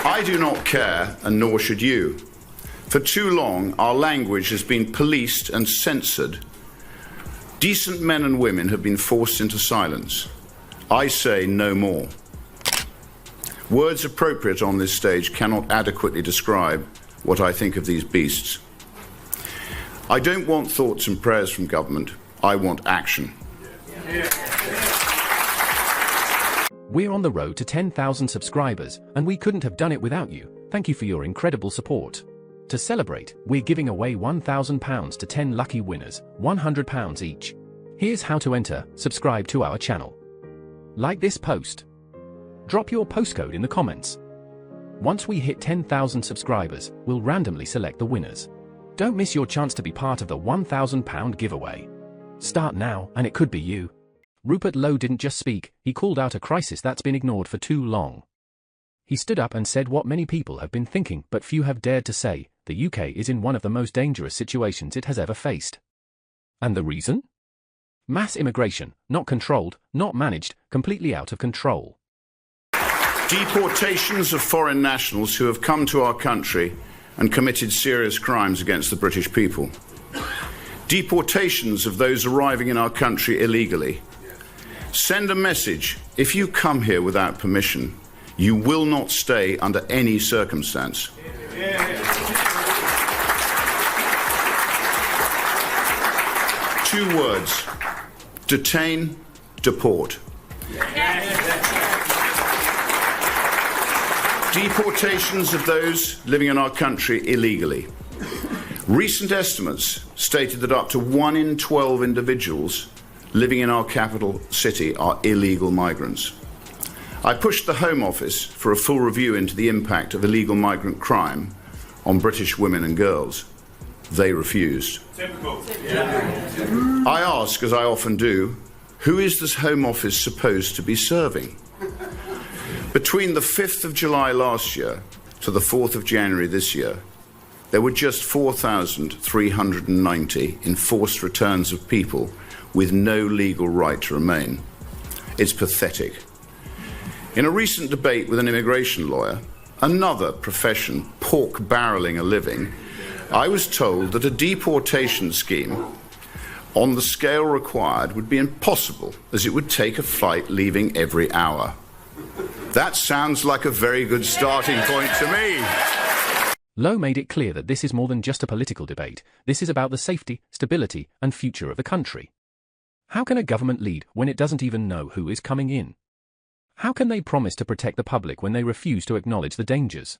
I do not care, and nor should you. For too long, our language has been policed and censored. Decent men and women have been forced into silence. I say no more. Words appropriate on this stage cannot adequately describe what I think of these beasts. I don't want thoughts and prayers from government. I want action. We're on the road to 10,000 subscribers, and we couldn't have done it without you. Thank you for your incredible support. To celebrate, we're giving away £1,000 to 10 lucky winners, £100 each. Here's how to enter. Subscribe to our channel. Like this post. Drop your postcode in the comments. Once we hit 10,000 subscribers, we'll randomly select the winners. Don't miss your chance to be part of the £1,000 giveaway. Start now, and it could be you. Rupert Lowe didn't just speak, he called out a crisis that's been ignored for too long. He stood up and said what many people have been thinking but few have dared to say: the UK is in one of the most dangerous situations it has ever faced. And the reason? Mass immigration, not controlled, not managed, completely out of control. Deportations of foreign nationals who have come to our country and committed serious crimes against the British people. Deportations of those arriving in our country illegally. Send a message: if you come here without permission, you will not stay under any circumstance. Two words: detain, deport. Deportations of those living in our country illegally. Recent estimates stated that up to 1 in 12 individuals living in our capital city are illegal migrants. I pushed the Home Office for a full review into the impact of illegal migrant crime on British women and girls. They refused. Typical. I ask, as I often do, who is this Home Office supposed to be serving? Between the 5th of July last year to the 4th of January this year, there were just 4,390 enforced returns of people with no legal right to remain. It's pathetic. In a recent debate with an immigration lawyer, another profession pork-barreling a living, I was told that a deportation scheme on the scale required would be impossible, as it would take a flight leaving every hour. That sounds like a very good starting point to me. Lowe made it clear that this is more than just a political debate. This is about the safety, stability, and future of the country. How can a government lead when it doesn't even know who is coming in? How can they promise to protect the public when they refuse to acknowledge the dangers?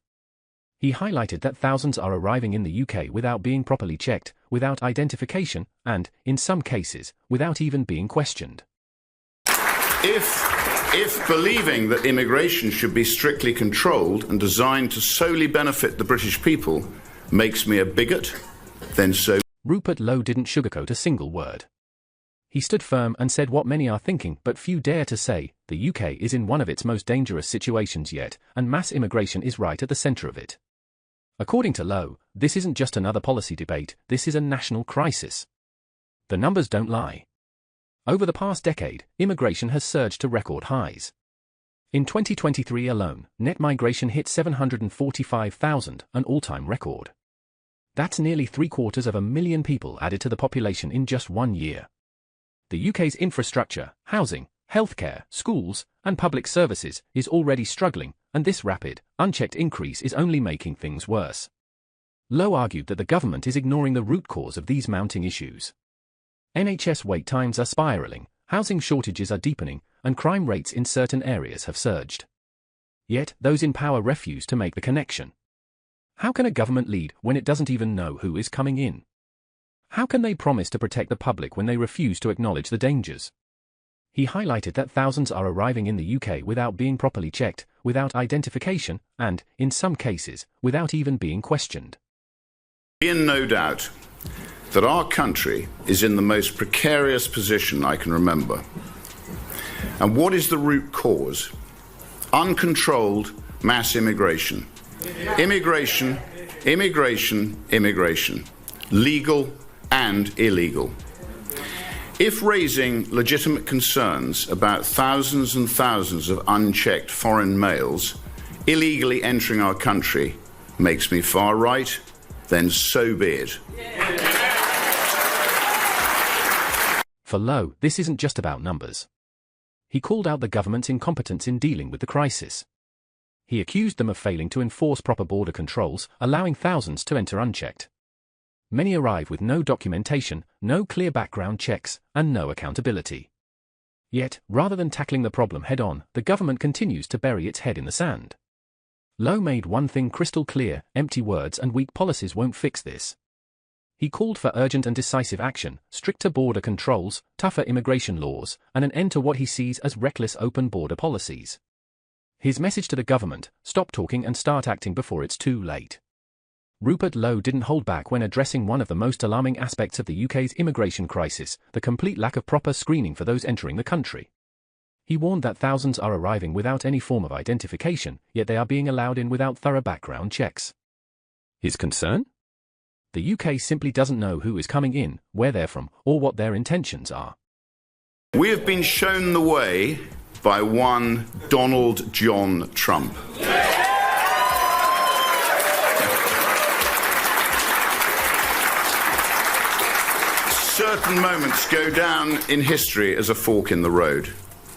He highlighted that thousands are arriving in the UK without being properly checked, without identification, and, in some cases, without even being questioned. If believing that immigration should be strictly controlled and designed to solely benefit the British people makes me a bigot, then so. Rupert Lowe didn't sugarcoat a single word. He stood firm and said what many are thinking but few dare to say: the UK is in one of its most dangerous situations yet, and mass immigration is right at the centre of it. According to Lowe, this isn't just another policy debate, this is a national crisis. The numbers don't lie. Over the past decade, immigration has surged to record highs. In 2023 alone, net migration hit 745,000, an all-time record. That's nearly 750,000 people added to the population in just 1 year. The UK's infrastructure, housing, healthcare, schools, and public services is already struggling, and this rapid, unchecked increase is only making things worse. Lowe argued that the government is ignoring the root cause of these mounting issues. NHS wait times are spiralling, housing shortages are deepening, and crime rates in certain areas have surged. Yet, those in power refuse to make the connection. How can a government lead when it doesn't even know who is coming in? How can they promise to protect the public when they refuse to acknowledge the dangers? He highlighted that thousands are arriving in the UK without being properly checked, without identification, and, in some cases, without even being questioned. In no doubt that our country is in the most precarious position I can remember. And what is the root cause? Uncontrolled mass immigration. Immigration, immigration, immigration. Legal and illegal. If raising legitimate concerns about thousands and thousands of unchecked foreign males illegally entering our country makes me far right, then so be it. For Lowe, this isn't just about numbers. He called out the government's incompetence in dealing with the crisis. He accused them of failing to enforce proper border controls, allowing thousands to enter unchecked. Many arrive with no documentation, no clear background checks, and no accountability. Yet, rather than tackling the problem head-on, the government continues to bury its head in the sand. Lowe made one thing crystal clear: empty words and weak policies won't fix this. He called for urgent and decisive action, stricter border controls, tougher immigration laws, and an end to what he sees as reckless open border policies. His message to the government: stop talking and start acting before it's too late. Rupert Lowe didn't hold back when addressing one of the most alarming aspects of the UK's immigration crisis, the complete lack of proper screening for those entering the country. He warned that thousands are arriving without any form of identification, yet they are being allowed in without thorough background checks. His concern? The UK simply doesn't know who is coming in, where they're from, or what their intentions are. We have been shown the way by one Donald John Trump. Certain moments go down in history as a fork in the road,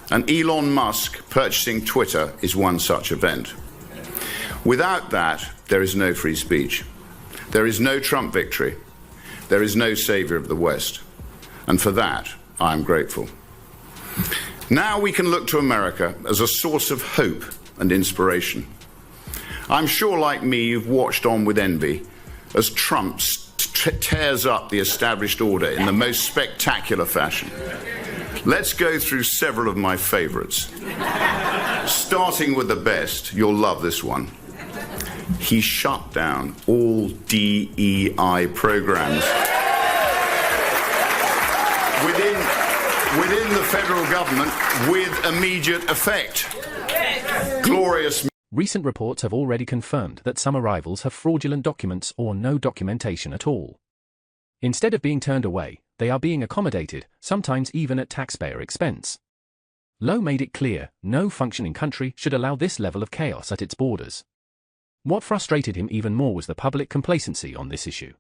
and Elon Musk purchasing Twitter is one such event. Without that, there is no free speech. There is no Trump victory. There is no saviour of the West. And for that, I am grateful. Now we can look to America as a source of hope and inspiration. I'm sure, like me, you've watched on with envy as Trump tears up the established order in the most spectacular fashion. Let's go through several of my favourites. Starting with the best, you'll love this one. He shut down all DEI programs within the federal government with immediate effect. Glorious. Recent reports have already confirmed that some arrivals have fraudulent documents or no documentation at all. Instead of being turned away, they are being accommodated, sometimes even at taxpayer expense. Lowe made it clear, no functioning country should allow this level of chaos at its borders. What frustrated him even more was the public complacency on this issue.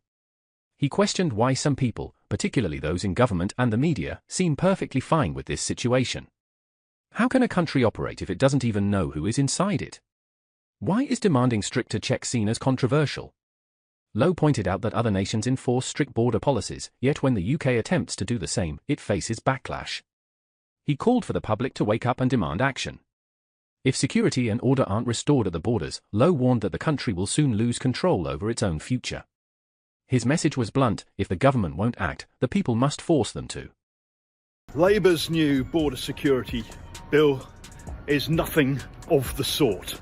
He questioned why some people, particularly those in government and the media, seem perfectly fine with this situation. How can a country operate if it doesn't even know who is inside it? Why is demanding stricter checks seen as controversial? Lowe pointed out that other nations enforce strict border policies, yet when the UK attempts to do the same, it faces backlash. He called for the public to wake up and demand action. If security and order aren't restored at the borders, Lowe warned that the country will soon lose control over its own future. His message was blunt: if the government won't act, the people must force them to. Labour's new border security bill is nothing of the sort.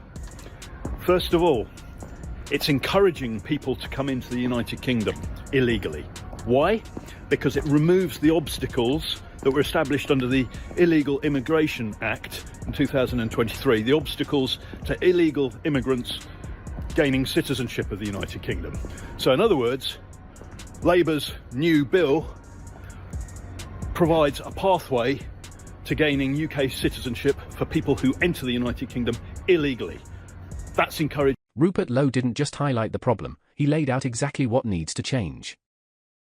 First of all, it's encouraging people to come into the United Kingdom illegally. Why? Because it removes the obstacles that were established under the Illegal Immigration Act in 2023, the obstacles to illegal immigrants gaining citizenship of the United Kingdom. So in other words, Labour's new bill provides a pathway to gaining UK citizenship for people who enter the United Kingdom illegally. That's encouraging. Rupert Lowe didn't just highlight the problem, he laid out exactly what needs to change.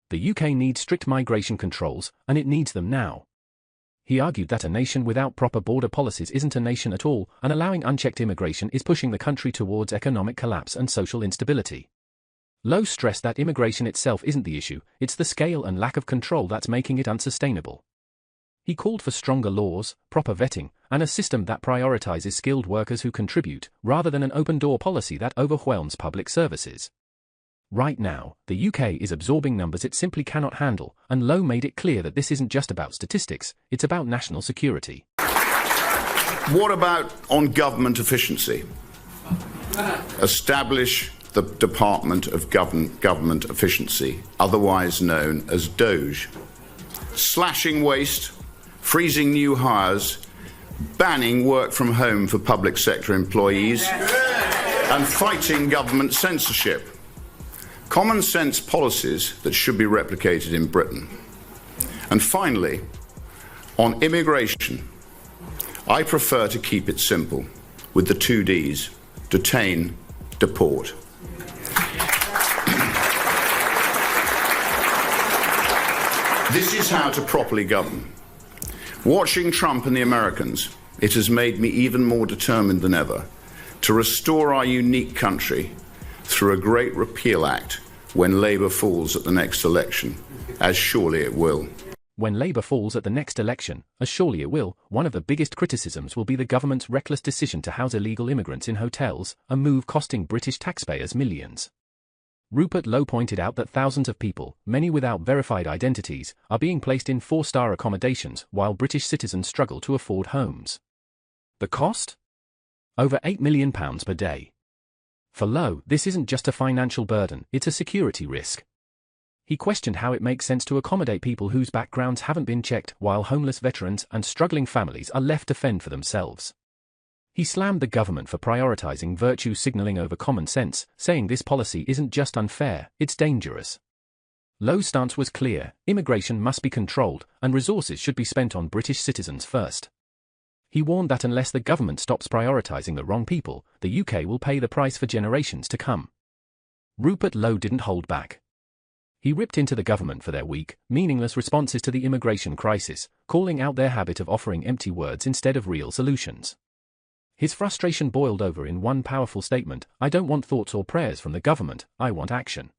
The UK needs strict migration controls, and it needs them now. He argued that a nation without proper border policies isn't a nation at all, and allowing unchecked immigration is pushing the country towards economic collapse and social instability. Lowe stressed that immigration itself isn't the issue, it's the scale and lack of control that's making it unsustainable. He called for stronger laws, proper vetting, and a system that prioritizes skilled workers who contribute, rather than an open-door policy that overwhelms public services. Right now, the UK is absorbing numbers it simply cannot handle, and Lowe made it clear that this isn't just about statistics, it's about national security. What about on government efficiency? Establish the Department of Government Efficiency, otherwise known as DOGE. Slashing waste, freezing new hires, banning work from home for public sector employees, and fighting government censorship. Common sense policies that should be replicated in Britain. And finally, on immigration, I prefer to keep it simple with the 2 Ds: detain, deport. This is how to properly govern. Watching Trump and the Americans, it has made me even more determined than ever to restore our unique country through a great repeal act when Labour falls at the next election, as surely it will. When Labour falls at the next election, as surely it will, one of the biggest criticisms will be the government's reckless decision to house illegal immigrants in hotels, a move costing British taxpayers millions. Rupert Lowe pointed out that thousands of people, many without verified identities, are being placed in four-star accommodations while British citizens struggle to afford homes. The cost? Over £8 million per day. For Lowe, this isn't just a financial burden, it's a security risk. He questioned how it makes sense to accommodate people whose backgrounds haven't been checked while homeless veterans and struggling families are left to fend for themselves. He slammed the government for prioritizing virtue signaling over common sense, saying this policy isn't just unfair, it's dangerous. Lowe's stance was clear: immigration must be controlled, and resources should be spent on British citizens first. He warned that unless the government stops prioritizing the wrong people, the UK will pay the price for generations to come. Rupert Lowe didn't hold back. He ripped into the government for their weak, meaningless responses to the immigration crisis, calling out their habit of offering empty words instead of real solutions. His frustration boiled over in one powerful statement: "I don't want thoughts or prayers from the government, I want action."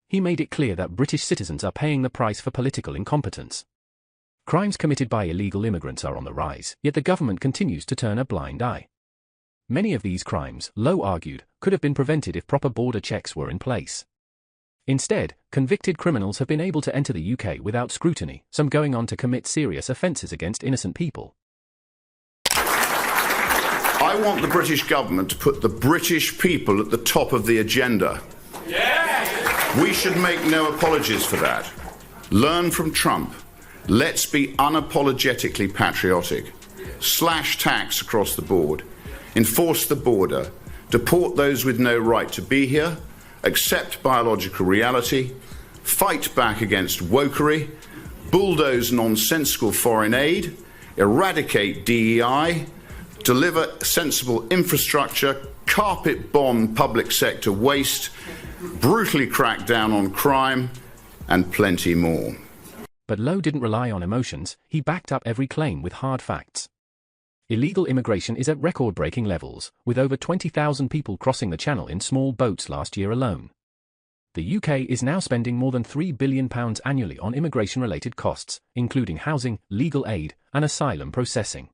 He made it clear that British citizens are paying the price for political incompetence. Crimes committed by illegal immigrants are on the rise, yet the government continues to turn a blind eye. Many of these crimes, Lowe argued, could have been prevented if proper border checks were in place. Instead, convicted criminals have been able to enter the UK without scrutiny, some going on to commit serious offences against innocent people. I want the British government to put the British people at the top of the agenda. Yes! We should make no apologies for that. Learn from Trump. Let's be unapologetically patriotic. Slash tax across the board. Enforce the border. Deport those with no right to be here. Accept biological reality. Fight back against wokery. Bulldoze nonsensical foreign aid. Eradicate DEI. Deliver sensible infrastructure, carpet bomb public sector waste, brutally crack down on crime, and plenty more. But Lowe didn't rely on emotions, he backed up every claim with hard facts. Illegal immigration is at record-breaking levels, with over 20,000 people crossing the Channel in small boats last year alone. The UK is now spending more than £3 billion annually on immigration-related costs, including housing, legal aid, and asylum processing.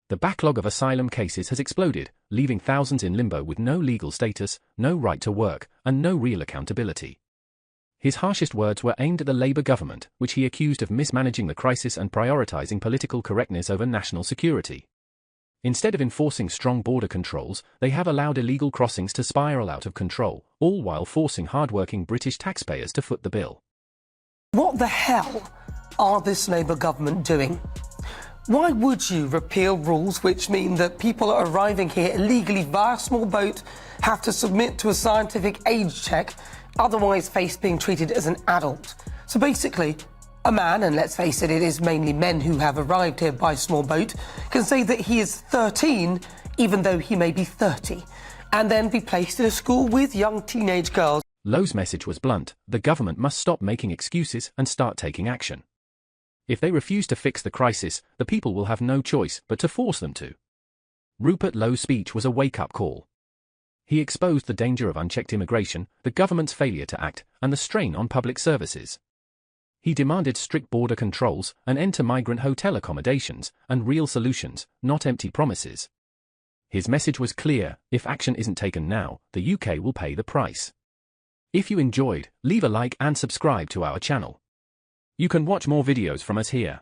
The backlog of asylum cases has exploded, leaving thousands in limbo with no legal status, no right to work, and no real accountability. His harshest words were aimed at the Labour government, which he accused of mismanaging the crisis and prioritising political correctness over national security. Instead of enforcing strong border controls, they have allowed illegal crossings to spiral out of control, all while forcing hard-working British taxpayers to foot the bill. What the hell are this Labour government doing? Why would you repeal rules which mean that people arriving here illegally via a small boat have to submit to a scientific age check, otherwise face being treated as an adult? So basically, a man, and let's face it, it is mainly men who have arrived here by small boat, can say that he is 13 even though he may be 30, and then be placed in a school with young teenage girls. Lowe's message was blunt: the government must stop making excuses and start taking action. If they refuse to fix the crisis, the people will have no choice but to force them to. Rupert Lowe's speech was a wake-up call. He exposed the danger of unchecked immigration, the government's failure to act, and the strain on public services. He demanded strict border controls, an end to migrant hotel accommodations, and real solutions, not empty promises. His message was clear: if action isn't taken now, the UK will pay the price. If you enjoyed, leave a like and subscribe to our channel. You can watch more videos from us here.